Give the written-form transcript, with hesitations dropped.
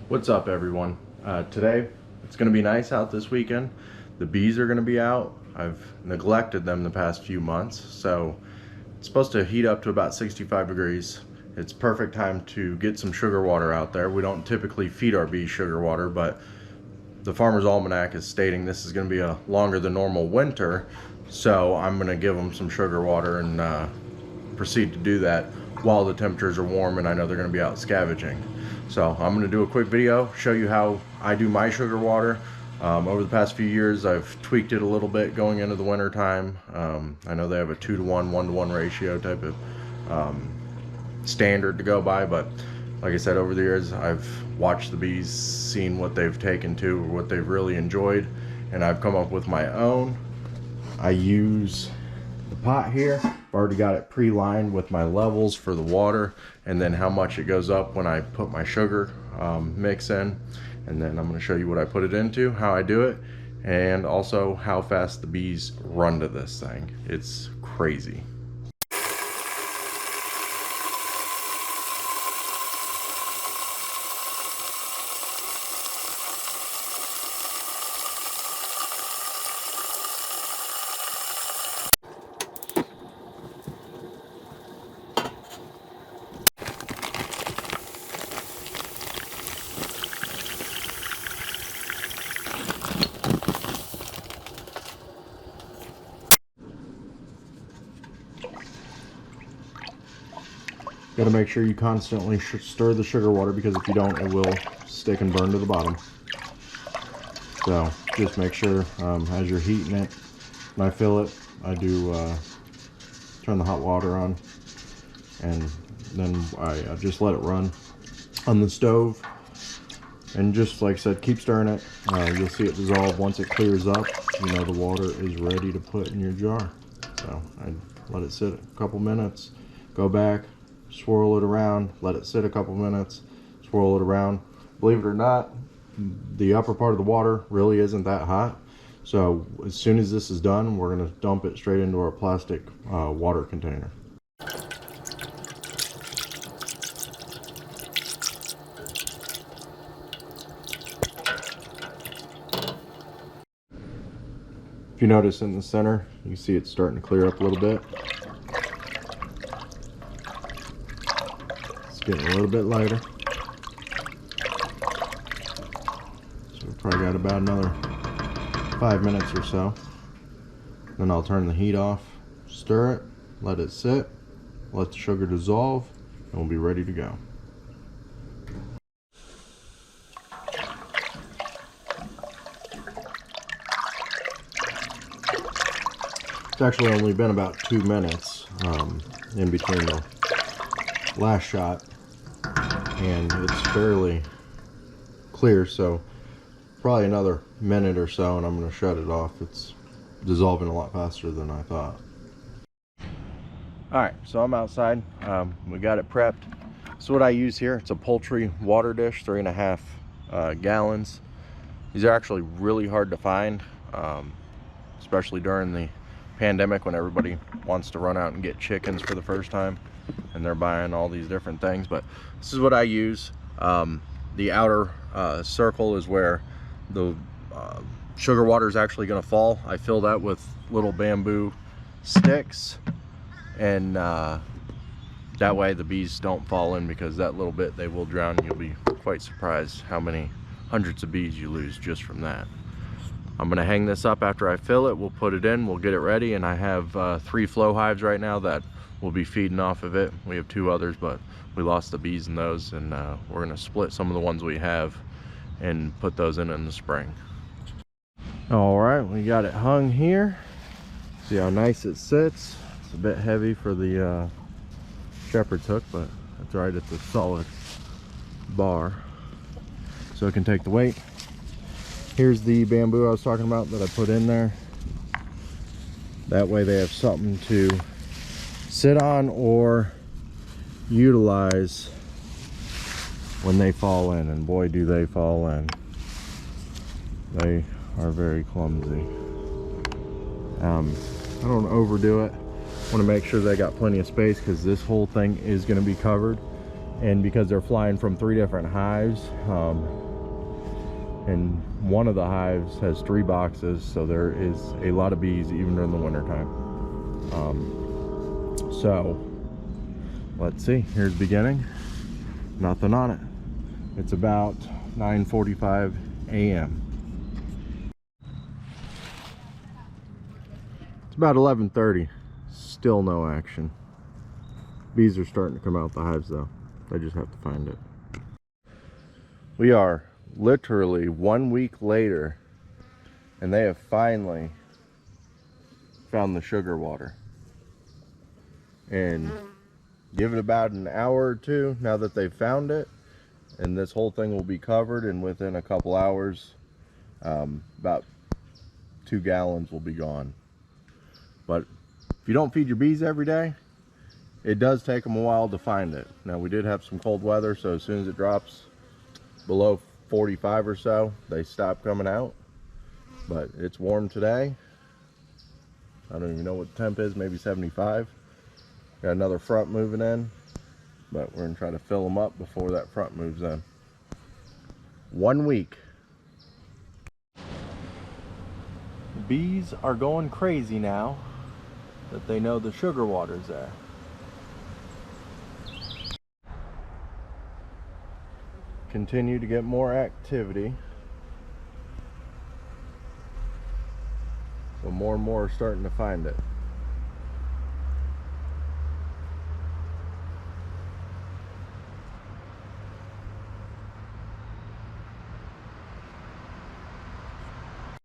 What's up, everyone? Today it's going to be nice out this weekend. The bees are going to be out. I've neglected them the past few months, so it's supposed to heat up to about 65 degrees. It's perfect time to get some sugar water out there. We don't typically feed our bees sugar water, but the Farmer's Almanac is stating this is going to be a longer than normal winter, so I'm going to give them some sugar water and proceed to do that while the temperatures are warm and I know they're going to be out scavenging. So I'm going to do a quick video, show you how I do my sugar water. Over the past few years I've tweaked it a little bit going into the winter time. I know they have a 2-to-1, 1-to-1 ratio type of standard to go by, but like I said, over the years I've watched the bees, seen what they've taken to, or what they've really enjoyed, and I've come up with my own. I use the pot here. I've already got it pre-lined with my levels for the water and then how much it goes up when I put my sugar mix in, and then I'm going to show you what I put it into, how I do it, and also how fast the bees run to this thing. It's crazy. Got to make sure you constantly stir the sugar water, because if you don't, it will stick and burn to the bottom. So just make sure as you're heating it, when I fill it, I do turn the hot water on, and then I just let it run on the stove. And just like I said, keep stirring it. You'll see it dissolve. Once it clears up, you know the water is ready to put in your jar. So I let it sit a couple minutes, go back, swirl it around, let it sit a couple minutes, swirl it around. Believe it or not, the upper part of the water really isn't that hot. So as soon as this is done, we're going to dump it straight into our plastic water container. If you notice in the center, you see it's starting to clear up a little bit. It's getting a little bit lighter. So we've probably got about another 5 minutes or so. Then I'll turn the heat off, stir it, let it sit, let the sugar dissolve, and we'll be ready to go. It's actually only been about 2 minutes in between the last shot, and it's fairly clear, so probably another minute or so and I'm going to shut it off. It's dissolving a lot faster than I thought. Alright, so I'm outside. We got it prepped. So what I use here, it's a poultry water dish, 3.5 gallons. These are actually really hard to find, especially during the pandemic when everybody wants to run out and get chickens for the first time and they're buying all these different things. But this is what I use. The outer circle is where the sugar water is actually going to fall. I fill that with little bamboo sticks, and that way the bees don't fall in, because that little bit they will drown. You'll be quite surprised how many hundreds of bees you lose just from that. I'm going to hang this up after I fill it. We'll put it in, we'll get it ready, and I have 3 FlowHives right now that will be feeding off of it. We have 2 others, but we lost the bees in those, and we're going to split some of the ones we have and put those in the spring. All right, we got it hung here. See how nice it sits. It's a bit heavy for the shepherd's hook, but that's all right. It's a solid bar, so it can take the weight. Here's the bamboo I was talking about that I put in there. That way they have something to sit on or utilize when they fall in, and boy do they fall in. They are very clumsy. I don't overdo it. I want to make sure they got plenty of space, because this whole thing is going to be covered And because they're flying from 3 different hives, and one of the hives has 3 boxes, so there is a lot of bees even during the winter time. So let's see, here's the beginning. Nothing on it. It's about 9:45 a.m. It's about 11:30. Still no action. Bees are starting to come out the hives though. I just have to find it. We are literally 1 week later, and they have finally found the sugar water. And give it about an hour or two now that they've found it, and this whole thing will be covered, and within a couple hours about 2 gallons will be gone. But if you don't feed your bees every day, it does take them a while to find it. Now, we did have some cold weather, so as soon as it drops below 45 or so, they stop coming out. But it's warm today. I don't even know what the temp is, maybe 75. Got another front moving in, but we're gonna try to fill them up before that front moves in. 1 week. The bees are going crazy now that they know the sugar water's there. Continue to get more activity, but more and more are starting to find it.